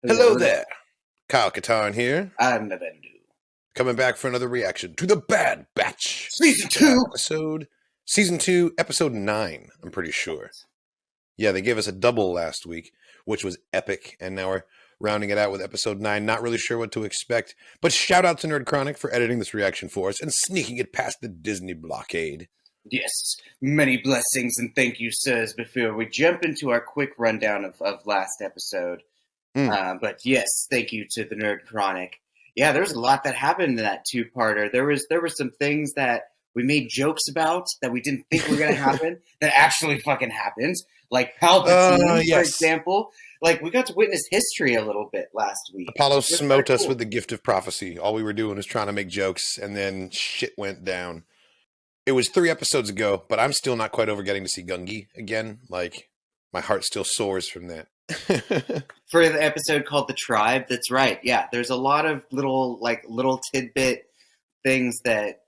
Hello Hello. there, Kyle Katarn here, I'm the Bendu. coming back for another reaction to The Bad Batch. Season 2! Season 2, episode 9, I'm pretty sure. Yeah, they gave us a double last week, which was epic, and now we're rounding it out with episode 9. Not really sure what to expect, but shout out to Nerd Chronic for editing this reaction for us and sneaking it past the Disney blockade. Yes, many blessings and thank you, sirs, before we jump into our quick rundown of last episode. But yes, thank you to the Nerd Chronic. Yeah, there's a lot that happened in that two-parter. There were some things that we made jokes about that we didn't think were going to happen that actually fucking happened. Like Palpatine, for Yes. example. Like, we got to witness history a little bit last week. Apollo smote us with the gift of prophecy. All we were doing was trying to make jokes, and then shit went down. It was 3 episodes ago, but I'm still not quite over getting to see Gungi again. Like, my heart still soars from that. For the episode called The Tribe, that's right. Yeah, there's a lot of little tidbit things that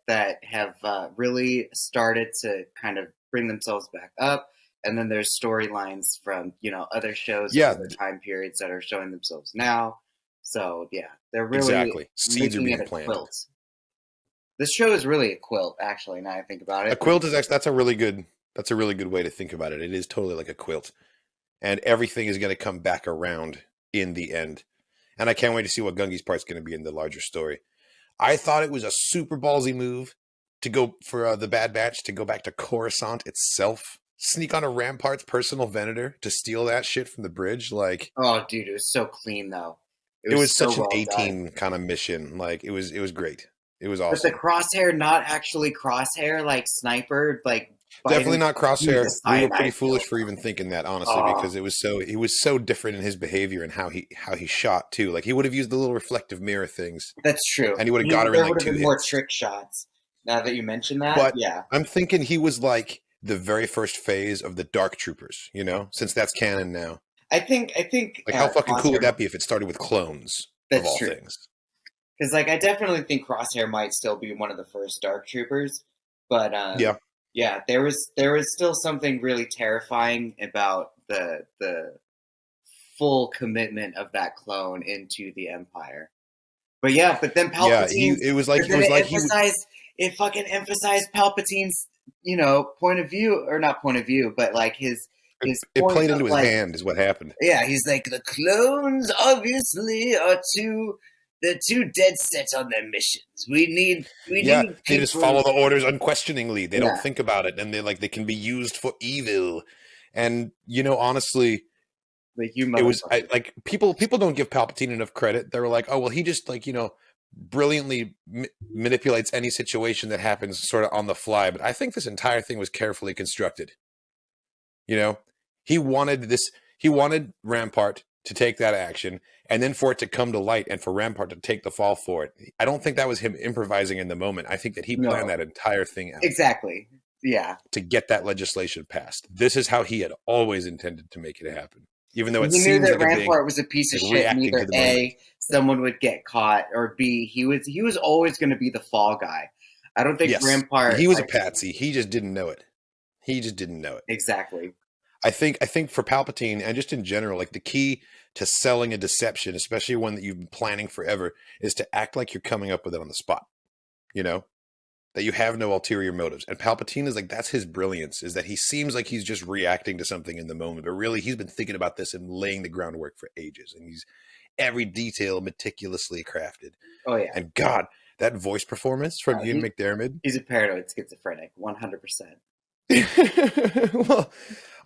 have really started to kind of bring themselves back up. And then there's storylines from, other shows, other time periods that are showing themselves now. So, yeah, they're really Seeds are making being it a planted. quilt. This show is really a quilt, actually, now I think about it. A quilt is actually, that's a really good way to think about it. It is totally like a quilt. And everything is going to come back around in the end. And I can't wait to see what Gungi's part's going to be in the larger story. I thought it was a super ballsy move to go for the Bad Batch to go back to Coruscant itself, sneak on a Rampart's personal Venator to steal that shit from the bridge. Like, oh, dude, it was so clean though. It was so such an well A-team done. kind of mission. Like, it was great. It was awesome. But the crosshair, not actually crosshair, like sniper, like definitely not crosshair. We were pretty foolish for though. even thinking that, honestly, because he was so different in his behavior and how he shot too. Like, he would have used the little reflective mirror things. That's true. And he would have got her in like 2 hits. More trick shots. Now that you mention that, but yeah, I'm thinking he was like the very first phase of the Dark Troopers, since that's canon now. I think like, how fucking cool would that be if it started with clones of all things? Because I definitely think Crosshair might still be one of the first Dark Troopers, but yeah, there was still something really terrifying about the full commitment of that clone into the Empire. But yeah, but then Palpatine, it fucking emphasized Palpatine's point of view, or not point of view, but like his it played into his hand is what happened. Yeah, he's like, the clones obviously are they're too dead set on their missions. We need they just follow the orders unquestioningly. They don't think about it, and they can be used for evil. And honestly, it was like people don't give Palpatine enough credit. They were like, oh well, he just brilliantly manipulates any situation that happens sort of on the fly. But I think this entire thing was carefully constructed. He wanted Rampart to take that action, and then for it to come to light and for Rampart to take the fall for it. I don't think that was him improvising in the moment. I think that he planned that entire thing out. Exactly. Yeah. To get that legislation passed. This is how he had always intended to make it happen. Even though it he seems knew that like Rampart was a piece of shit, and either A, someone would get caught, or B, he was always going to be the fall guy. I don't think Rampart... He was a patsy. He just didn't know it. Exactly. I think for Palpatine, and just in general, like, the key to selling a deception, especially one that you've been planning forever, is to act like you're coming up with it on the spot. That you have no ulterior motives. And Palpatine is like, that's his brilliance, is that he seems like he's just reacting to something in the moment, but really he's been thinking about this and laying the groundwork for ages. And he's every detail meticulously crafted. Oh yeah. And God, that voice performance from Ian McDiarmid. He's a paranoid schizophrenic, 100%. Well,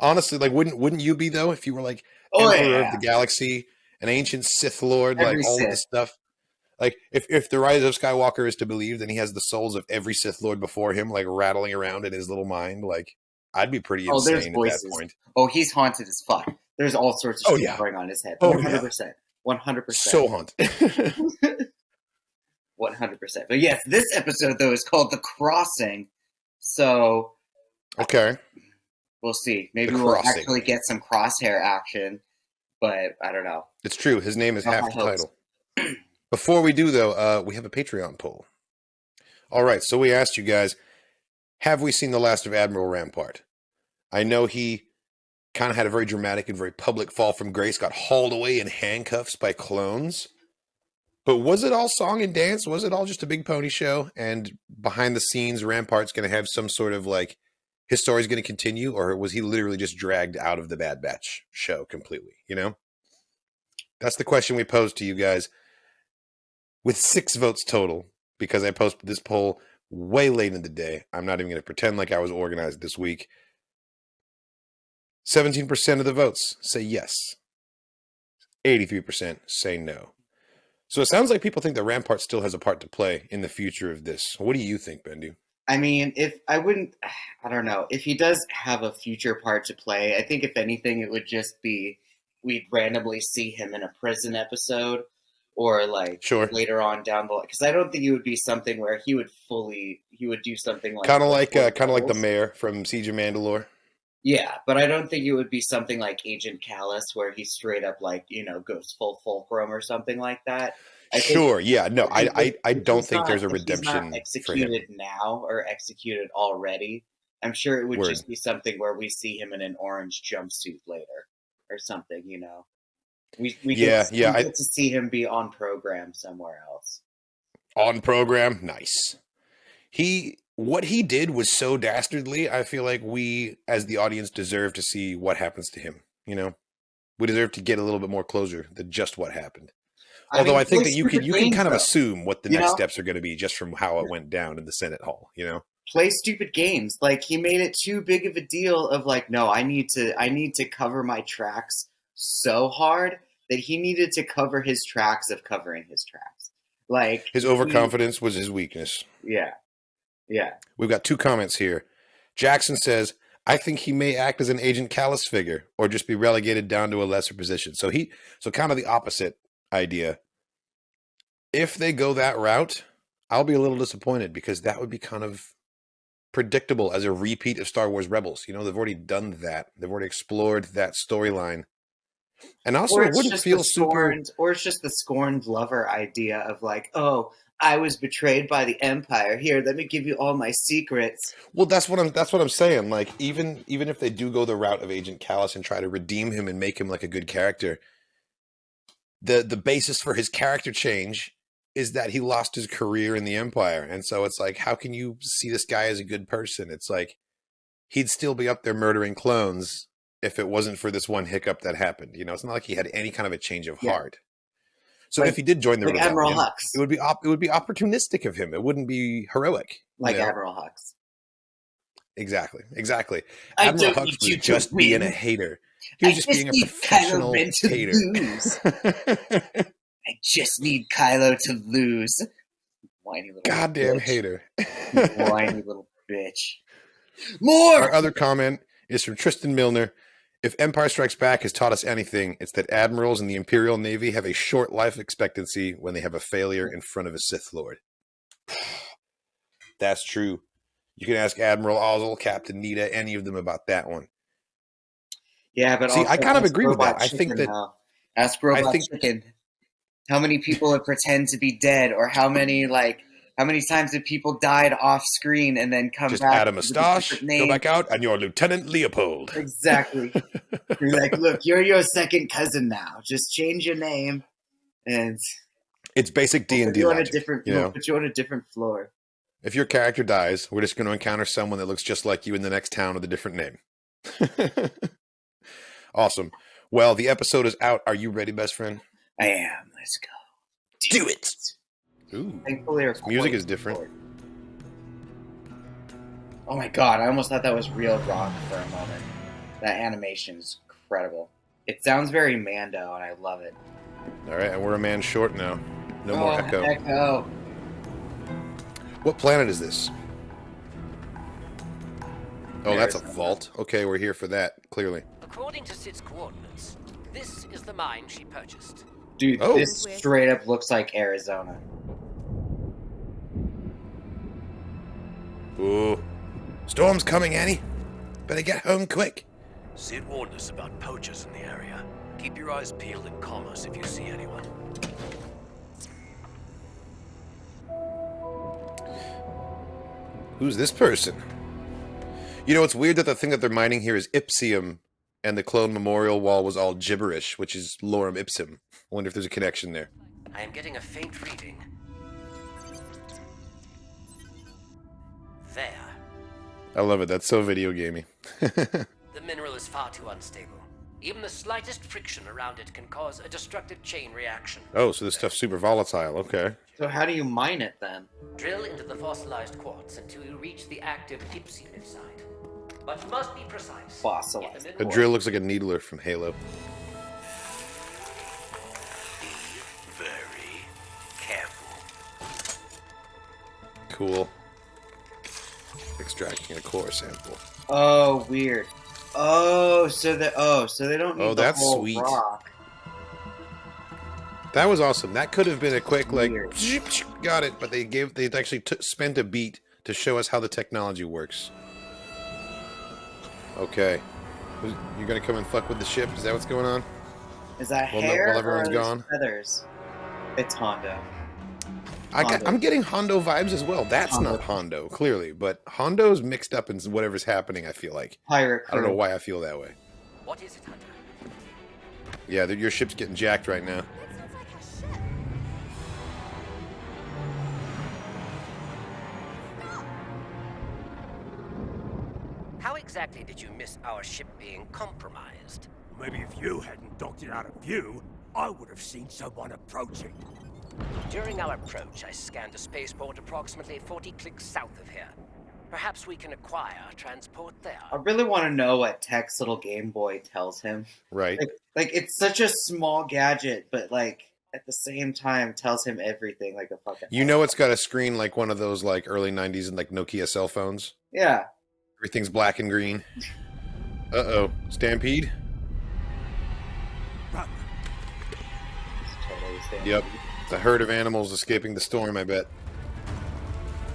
honestly, like, wouldn't you be though if you were like Emperor of the Galaxy, an ancient Sith Lord, like all of this stuff? Like, if the Rise of Skywalker is to believe, then he has the souls of every Sith Lord before him, like, rattling around in his little mind. Like, I'd be pretty insane at that point. Oh, he's haunted as fuck. There's all sorts of shit going on in his head. 100%. 100%. So haunted. 100%. But yes, this episode, though, is called The Crossing. So... Okay. We'll see. Maybe we'll actually get some crosshair action, but I don't know. It's true. His name is half the title. Before we do, though, we have a Patreon poll. All right, so we asked you guys, have we seen the last of Admiral Rampart? I know he kind of had a very dramatic and very public fall from grace, got hauled away in handcuffs by clones. But was it all song and dance? Was it all just a big pony show? And behind the scenes, Rampart's going to have some sort of like, his story's going to continue? Or was he literally just dragged out of the Bad Batch show completely? You know? That's the question we posed to you guys. With 6 votes total, because I posted this poll way late in the day. I'm not even going to pretend like I was organized this week. 17% of the votes say yes. 83% say no. So it sounds like people think that Rampart still has a part to play in the future of this. What do you think, Bendu? I mean, I don't know. If he does have a future part to play, I think if anything, it would just be we'd randomly see him in a prison episode or like later on down the line. Because I don't think it would be something where he would do something like kind of like the mayor from Siege of Mandalore. Yeah, but I don't think it would be something like Agent Callus where he straight up goes full fulcrum or something like that. I don't think there's a redemption not executed now or executed already. I'm sure it would just be something where we see him in an orange jumpsuit later or something, you know. We get to see him be on program somewhere else. On program? Nice. What he did was so dastardly, I feel like we, as the audience, deserve to see what happens to him, you know? We deserve to get a little bit more closure than just what happened. Although I think that you can kind of assume what the next steps are going to be just from how it went down in the Senate Hall, you know? Play stupid games. Like, he made it too big of a deal of like, no, I need to cover my tracks so hard that he needed to cover his tracks of covering his tracks. Like, his overconfidence was his weakness. Yeah. Yeah. We've got 2 comments here. Jackson says, I think he may act as an Agent Callus figure or just be relegated down to a lesser position. So kind of the opposite idea. If they go that route, I'll be a little disappointed because that would be kind of predictable as a repeat of Star Wars Rebels. You know, they've already done that. They've already explored that storyline. And also, it wouldn't feel super... Or it's just the scorned lover idea of like, oh, I was betrayed by the Empire. Here, let me give you all my secrets. Well, that's what I'm saying. Like, even if they do go the route of Agent Callus and try to redeem him and make him like a good character, the basis for his character change is that he lost his career in the Empire. And so it's like, how can you see this guy as a good person? It's like, he'd still be up there murdering clones if it wasn't for this one hiccup that happened. You know, it's not like he had any kind of a change of heart. So if he did join the rebellion, Admiral Hux, it would be opportunistic of him. It wouldn't be heroic. Like Admiral Hux. Exactly. Admiral Hux was just being a hater. He was just being a professional hater. I just need Kylo to lose. Whiny little goddamn bitch. Hater. Whiny little bitch. More! Our other comment is from Tristan Milner. If Empire Strikes Back has taught us anything, it's that admirals in the Imperial Navy have a short life expectancy when they have a failure in front of a Sith Lord. That's true. You can ask Admiral Ozzel, Captain Nita, any of them about that one. Yeah, but see, I kind of agree with that. I think that ask Robot Chicken how many people would pretend to be dead, or how many times have people died off screen and then come just back? Just add a mustache, go back out, and you're Lieutenant Leopold. Exactly. You're like, look, you're your second cousin now. Just change your name, and it's basic D&D logic. We'll put you on a different floor. If your character dies, we're just going to encounter someone that looks just like you in the next town with a different name. Awesome. Well, the episode is out. Are you ready, best friend? I am. Let's go. Do it. Ooh. Thankfully, our music is different. Forward. Oh my god, I almost thought that was real rock for a moment. That animation is incredible. It sounds very Mando, and I love it. All right, and we're a man short now. No more echo. Echo. What planet is this? Oh, that's a vault. Okay, we're here for that, clearly. According to Sid's coordinates, this is the mine she purchased. Dude, this straight up looks like Arizona. Ooh. Storm's coming, Annie. Better get home quick. Sid warned us about poachers in the area. Keep your eyes peeled and call us if you see anyone. Who's this person? You know, it's weird that the thing that they're mining here is Ipsium, and the clone memorial wall was all gibberish, which is lorem ipsum. I wonder if there's a connection there. I am getting a faint reading. There. I love it. That's so video gamey. The mineral is far too unstable. Even the slightest friction around it can cause a destructive chain reaction. Oh, so this stuff's super volatile. Okay. So how do you mine it then? Drill into the fossilized quartz until you reach the active dipsylid side. But you must be precise. Fossilized. The drill looks like a needler from Halo. Be very careful. Cool. Extracting a core sample. Oh, weird. Oh, so they don't need the whole sweet. rock. That was awesome. That could have been a quick Weird. got it, but they actually spent a beat to show us how the technology works. Okay, you're gonna come and fuck with the ship? Is that what's going on? Is that While hair everyone's or are those gone? feathers? It's Hondo. I'm getting Hondo vibes as well. That's Hondo. not Hondo, clearly, but Hondo's mixed up in whatever's happening. I feel like Pirate crew. I don't know why I feel that way. What is it, Hunter? Yeah, your ship's getting jacked right now. That sounds like a ship. How exactly did you miss our ship being compromised? Maybe if you hadn't docked it out of view, I would have seen someone approaching. During our approach, I scanned a spaceport approximately 40 clicks south of here. Perhaps we can acquire transport there. I really want to know what Tech's little Game Boy tells him. Right. Like it's such a small gadget, but like at the same time tells him everything like a fucking. You know, it's got a screen like one of those like early '90s and like Nokia cell phones. Yeah. Everything's black and green. Uh-oh. Stampede? Run. It's totally standard. Yep. It's a herd of animals escaping the storm, I bet.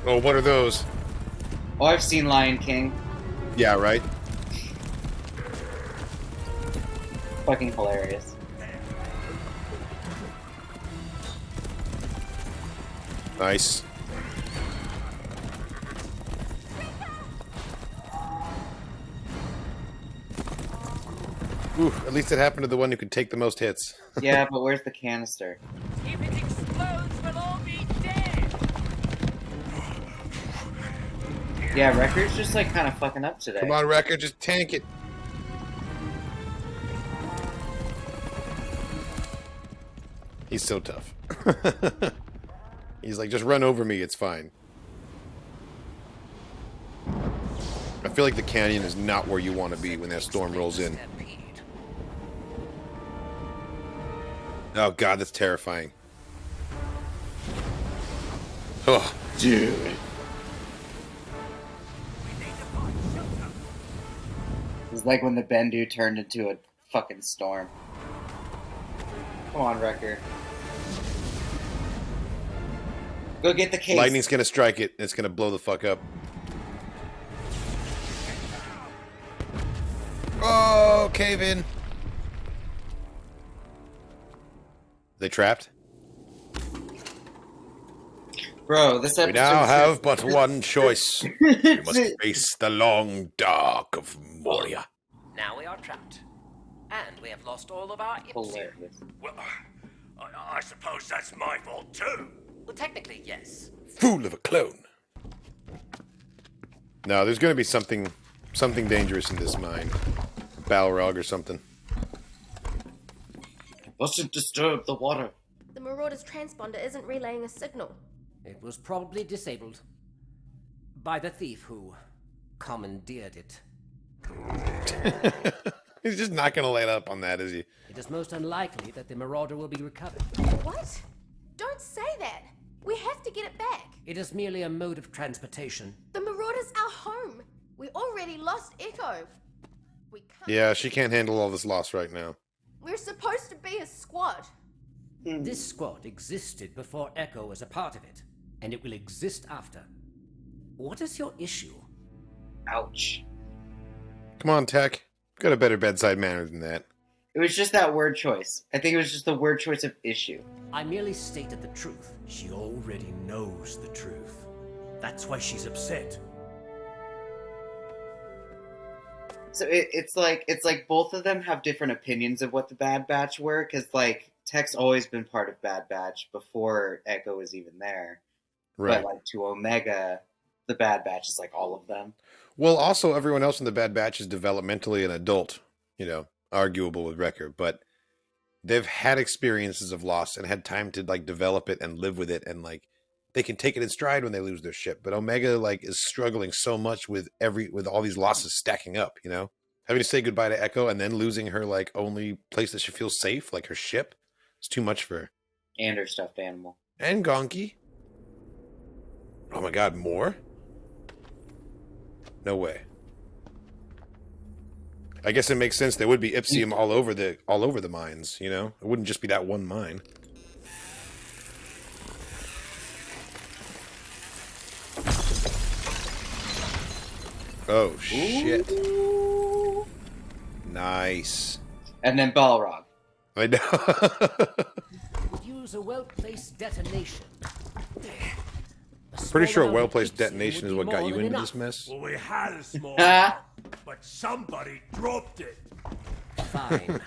Oh, what are those? Oh, I've seen Lion King. Yeah, right? Fucking hilarious. Nice. Ooh, at least it happened to the one who could take the most hits. Yeah, but where's the canister? If it explodes, we'll all be dead! Yeah, Record's just like kind of fucking up today. Come on, Record, just tank it. He's so tough. He's like, just run over me, it's fine. I feel like the canyon is not where you want to be when that storm rolls in. Oh god, that's terrifying. Oh, dude. It's like when the Bendu turned into a fucking storm. Come on, Wrecker. Go get the case. Lightning's gonna strike it, and it's gonna blow the fuck up. Oh, cave in. They trapped? Bro, this episode. We now have but one choice. We must face the long dark of Moria. Now we are trapped. And we have lost all of our Ipsy. Hilarious. Well, I suppose that's my fault too. Well, technically, yes. Fool of a clone. No, there's gonna be something dangerous in this mine. Balrog or something. Mustn't disturb the water. The Marauder's transponder isn't relaying a signal. It was probably disabled by the thief who commandeered it. He's just not gonna let up on that, is he? It is most unlikely that the Marauder will be recovered. What? Don't say that. We have to get it back. It is merely a mode of transportation. The Marauder's our home. We already lost Echo. We can't. Yeah, she can't handle all this loss right now. We're supposed to be a squad. This squad existed before Echo was a part of it, and it will exist after. What is your issue? Ouch. Come on, Tech. Got a better bedside manner than that. It was just that word choice. I think it was just the word choice of issue. I merely stated the truth. She already knows the truth. That's why she's upset. So it's like both of them have different opinions of what the Bad Batch were, because like Tech's always been part of Bad Batch before Echo was even there. Right. But like to Omega, the Bad Batch is like all of them. Well, also everyone else in the Bad Batch is developmentally an adult, you know, arguable with Wrecker, but they've had experiences of loss and had time to like develop it and live with it, and like they can take it in stride when they lose their ship. But Omega like is struggling so much with all these losses stacking up, you know, having to say goodbye to Echo and then losing her like only place that she feels safe, like her ship. It's too much for her. And her stuffed animal. And Gonki. Oh my God, more? No way. I guess it makes sense. There would be Ipsium all over the mines, you know? It wouldn't just be that one mine. Oh, shit. Ooh. Nice. And then Balrog. I know. Use a well-placed detonation. Pretty sure a well-placed detonation is what got you into this mess. Well, we had a small bomb, but somebody dropped it. Fine.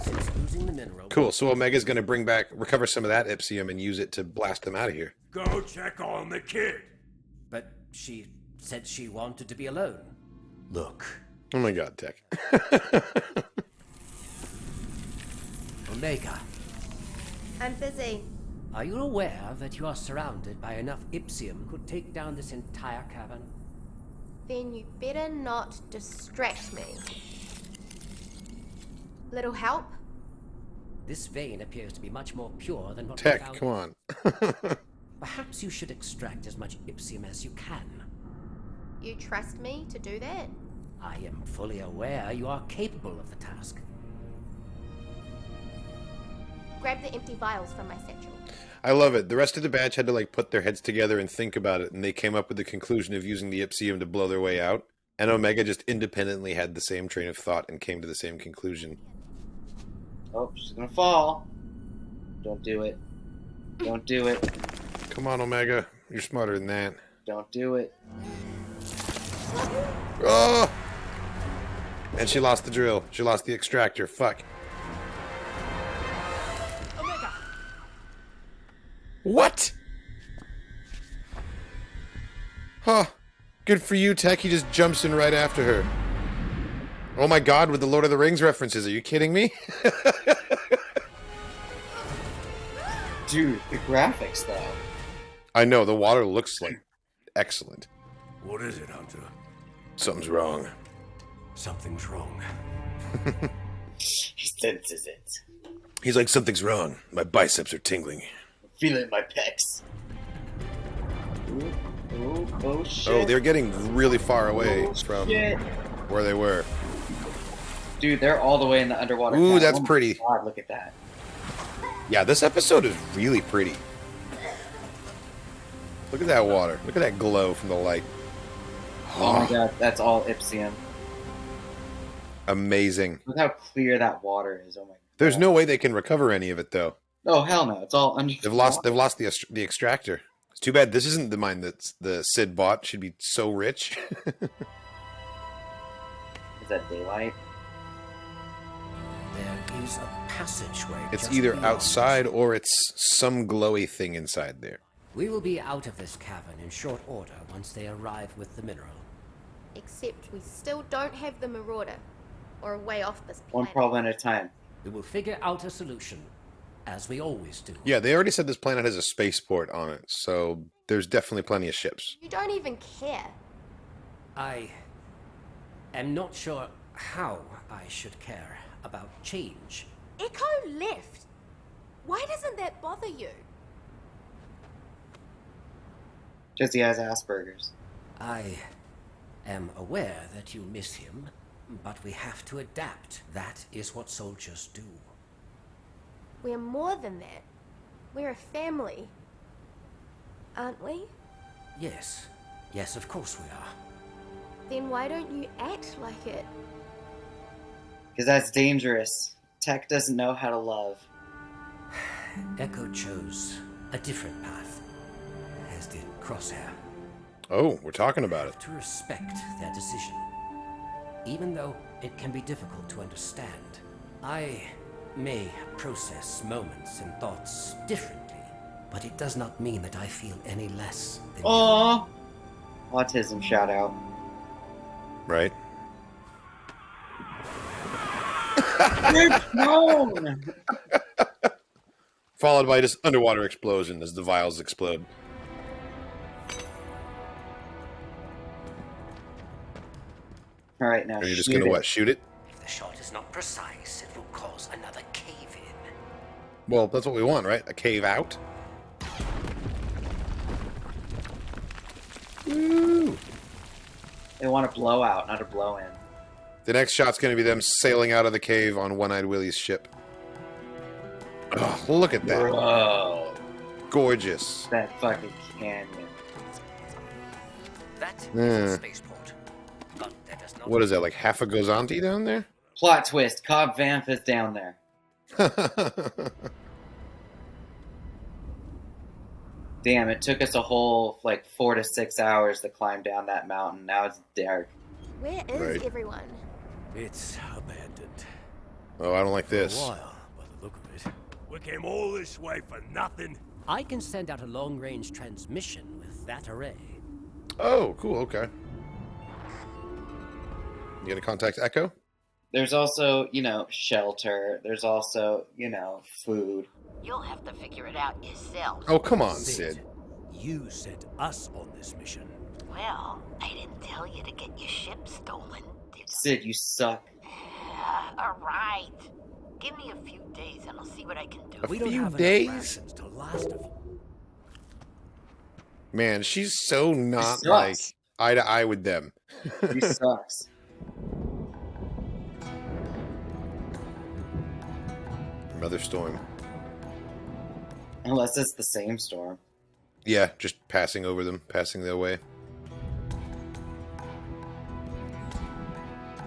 Since losing the mineral... Cool, so Omega's going to recover some of that Ipsium and use it to blast them out of here. Go check on the kid. But she said she wanted to be alone. Look. Oh my God, Tech. Omega. I'm busy. Are you aware that you are surrounded by enough Ipsium could take down this entire cavern? Then you better not distract me. Little help? This vein appears to be much more pure than what Tech, we found. come on. Perhaps you should extract as much Ipsium as you can. You trust me to do that? I am fully aware you are capable of the task. Grab the empty vials from my satchel. I love it. The rest of the batch had to like put their heads together and think about it, and they came up with the conclusion of using the Ipsium to blow their way out. And Omega just independently had the same train of thought and came to the same conclusion. Oh, she's gonna fall. Don't do it. Don't do it. Come on, Omega. You're smarter than that. Don't do it. Oh! And she lost the drill. She lost the extractor. Fuck. Omega! What? Huh. Good for you, Tech. He just jumps in right after her. Oh my God, with the Lord of the Rings references. Are you kidding me? Dude, the graphics, though. I know. The water looks like excellent. What is it, Hunter? Something's wrong. Something's wrong. He senses it. He's like, something's wrong. My biceps are tingling. Feel it in my pecs. Oh, shit. Oh, they're getting really far away from where they were. Dude, they're all the way in the underwater. Ooh, cat. that's Oh pretty. God, look at that. Yeah, this episode is really pretty. Look at that water. Look at that glow from the light. Oh my God, that's all Ipsium. Amazing. Look how clear that water is. Oh my God. There's no way they can recover any of it, though. Oh hell no! It's all under. They've lost the extractor. It's too bad this isn't the mine that the Sid bought. She'd be so rich. Is that daylight? There is a passageway. It's either outside or it's some glowy thing inside there. We will be out of this cavern in short order once they arrive with the mineral. Except we still don't have the Marauder. Or a way off this planet. One problem at a time. We will figure out a solution, as we always do. Yeah, they already said this planet has a spaceport on it, so there's definitely plenty of ships. You don't even care. I am not sure how I should care about change. Echo left. Why doesn't that bother you? Because he has Asperger's. I am aware that you miss him, but we have to adapt. That is what soldiers do. We're more than that. We're a family. Aren't we? Yes. Yes, of course we are. Then why don't you act like it? Because that's dangerous. Tech doesn't know how to love. Echo chose a different path, as did Crosshair. Oh, we're talking about it. To respect their decision. even though it can be difficult to understand. I may process moments and thoughts differently, but it does not mean that I feel any less than Aww. Autism shout out. Right. No. Followed by just underwater explosion as the vials explode. All right, now Are you just gonna what? Shoot it? If the shot is not precise, it will cause another cave-in. Well, that's what we want, right? A cave out. Woo. They want a blowout, not a blow in. The next shot's gonna be them sailing out of the cave on One-Eyed Willie's ship. Oh, look at that. Whoa. Gorgeous. That fucking canyon. That is a spaceport. But that does not... What is that, like half a Gozanti down there? Plot twist, Cobb Vanth is down there. Damn, it took us a whole, 4 to 6 hours to climb down that mountain. Now it's dark. Where is everyone? It's abandoned. Oh, I don't like For a this. while, by the look of it. We came all this way for nothing. I can send out a long-range transmission with that array. Oh, cool, okay. You gonna contact Echo? There's also, shelter. There's also, food. You'll have to figure it out yourself. Oh, come on, Sid. You sent us on this mission. Well, I didn't tell you to get your ship stolen, did I? Sid, you suck. All right. Give me a few days and I'll see what I can do. We don't few have days? enough rations to last a few. Man, she's so not She like sucks. eye to eye with them. He sucks. Another storm. Unless it's the same storm. Yeah, just passing over them, passing their way.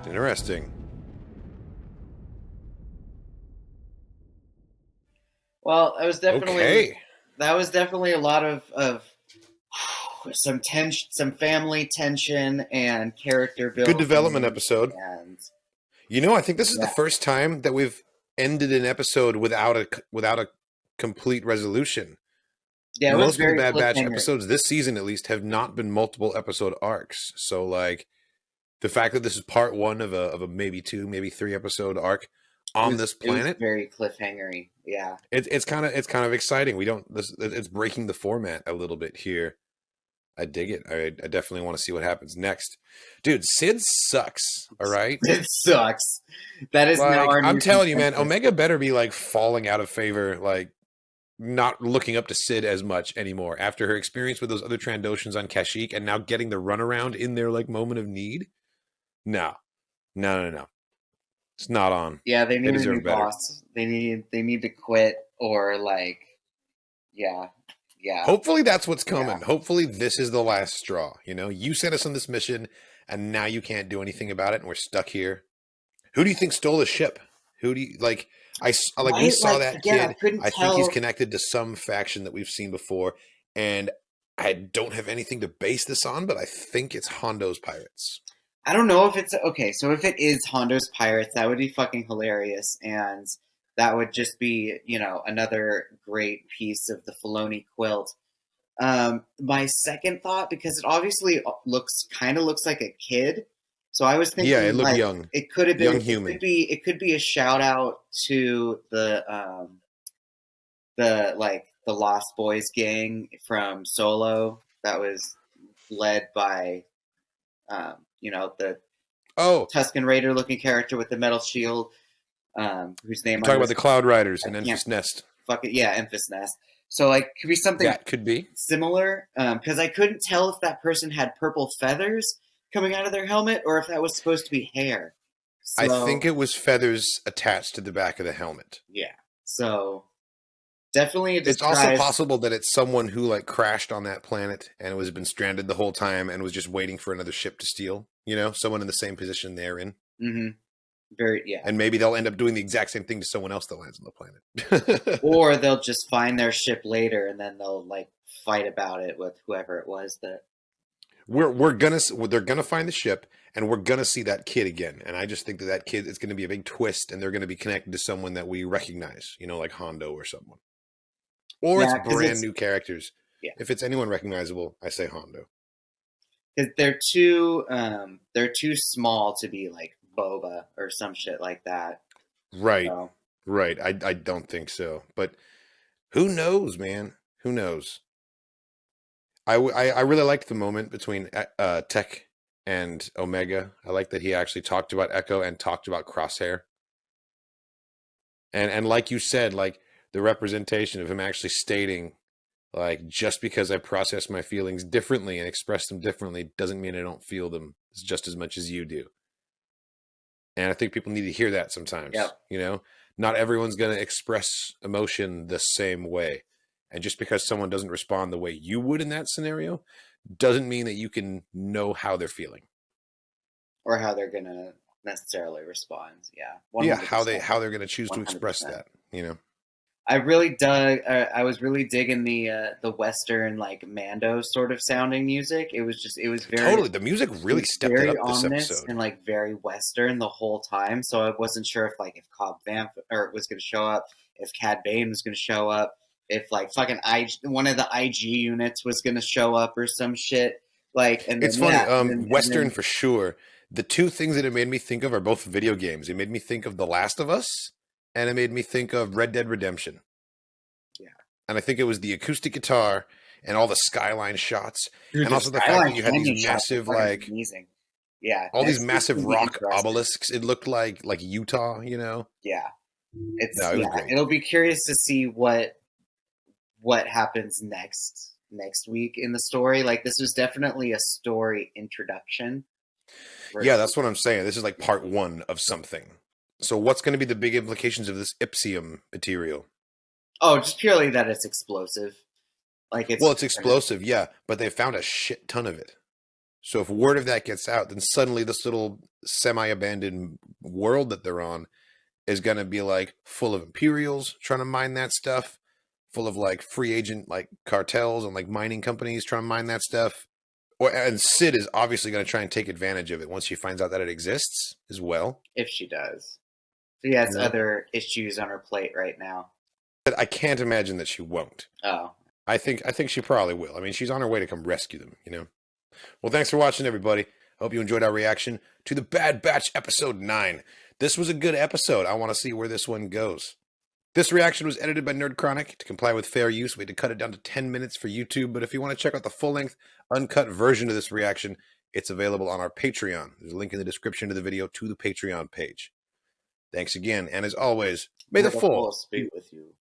Interesting. Well, that was definitely Okay. a lot of some tension, some family tension, and character building. Good development episode. And I think this is the first time that we've ended an episode without a complete resolution. yeah, it was Most of the very Bad Batch cliffhanger. episodes this season, at least, have not been multiple episode arcs. So, the fact that this is part one of a maybe 2, maybe 3 episode arc on this It was planet, very cliffhangery. Yeah, it's kind of exciting. It's breaking the format a little bit here. I dig it. I definitely want to see what happens next, dude. Sid sucks. All right, it sucks. That is now our I'm new telling you, man. consensus. Omega better be falling out of favor, not looking up to Sid as much anymore after her experience with those other Trandoshans on Kashyyyk, and now getting the runaround in their moment of need. No. It's not on. Yeah, they need a deserve new better. boss. They need to quit or yeah. Hopefully that's what's coming. Yeah. Hopefully this is the last straw. You sent us on this mission, and now you can't do anything about it, and we're stuck here. Who do you think stole the ship? Who do you like? We saw that again, kid. I think tell. he's connected to some faction that we've seen before, and I don't have anything to base this on, but I think it's Hondo's Pirates. I don't know if it's okay. So if it is Hondo's Pirates, that would be fucking hilarious, and that would just be another great piece of the Filoni quilt. My second thought, because it obviously looks like a kid, so I was thinking, Yeah, it looked young. It could have been Young human. It could be a shout out to the Lost Boys gang from Solo that was led by the Tusken Raider looking character with the metal shield, whose name I'm talking about the Cloud Riders and Enfys Nest. Fuck it, yeah, Enfys Nest. So could be something That could be similar, because I couldn't tell if that person had purple feathers coming out of their helmet or if that was supposed to be hair. So, I think it was feathers attached to the back of the helmet. yeah. So definitely, It's also possible that it's someone who crashed on that planet and has been stranded the whole time and was just waiting for another ship to steal. Someone in the same position they're in. Mm-hmm. Very, yeah. And maybe they'll end up doing the exact same thing to someone else that lands on the planet. Or they'll just find their ship later and then they'll fight about it with whoever it was that. They're gonna find the ship, And we're going to see that kid again. And I just think that kid is going to be a big twist, and they're going to be connected to someone that we recognize, like Hondo or someone. Or it's brand new characters. Yeah. If it's anyone recognizable, I say Hondo. Because they're too small to be like Boba or some shit like that. Right. So. Right. I don't think so. But who knows, man? Who knows? I really liked the moment between Tech and Omega. I like that he actually talked about Echo and talked about Crosshair. And like you said, like the representation of him actually stating, like, just because I process my feelings differently and express them differently doesn't mean I don't feel them just as much as you do. And I think people need to hear that sometimes. Yep. Not everyone's going to express emotion the same way. And just because someone doesn't respond the way you would in that scenario doesn't mean that you can know how they're feeling. Or how they're going to necessarily respond. Yeah. 100%. Yeah, how they're going to choose 100%. To express that, I really dug. I was really digging the Western like Mando sort of sounding music. It was very totally. The music really stepped it up this episode, and like very Western the whole time. So I wasn't sure if Cobb Vanth was going to show up, if Cad Bane was going to show up, if like fucking one of the IG units was going to show up or some shit. Like, and then, it's funny. Western for sure. The two things that it made me think of are both video games. It made me think of The Last of Us. And it made me think of Red Dead Redemption. Yeah. And I think it was the acoustic guitar and all the skyline shots. Dude, and also the fact that you had these massive, like... Amazing. Yeah. All these massive rock obelisks. It looked like Utah, Yeah. It'll be curious to see what happens next week in the story. Like, this was definitely a story introduction. Yeah, that's what I'm saying. This is like part 1 of something. So what's going to be the big implications of this Ipsium material? Oh, just purely that it's explosive. It's explosive, yeah, but they found a shit ton of it. So if word of that gets out, then suddenly this little semi-abandoned world that they're on is going to be like full of Imperials trying to mine that stuff, full of like free agent like cartels and like mining companies trying to mine that stuff. And Sid is obviously going to try and take advantage of it once she finds out that it exists as well. If she does. She has other issues on her plate right now. But I can't imagine that she won't. Oh. I think she probably will. I mean, she's on her way to come rescue them, Well, thanks for watching, everybody. I hope you enjoyed our reaction to The Bad Batch Episode 9. This was a good episode. I want to see where this one goes. This reaction was edited by Nerd Chronic. To comply with fair use, we had to cut it down to 10 minutes for YouTube. But if you want to check out the full-length, uncut version of this reaction, it's available on our Patreon. There's a link in the description of the video to the Patreon page. Thanks again, and as always, may the Force be with you.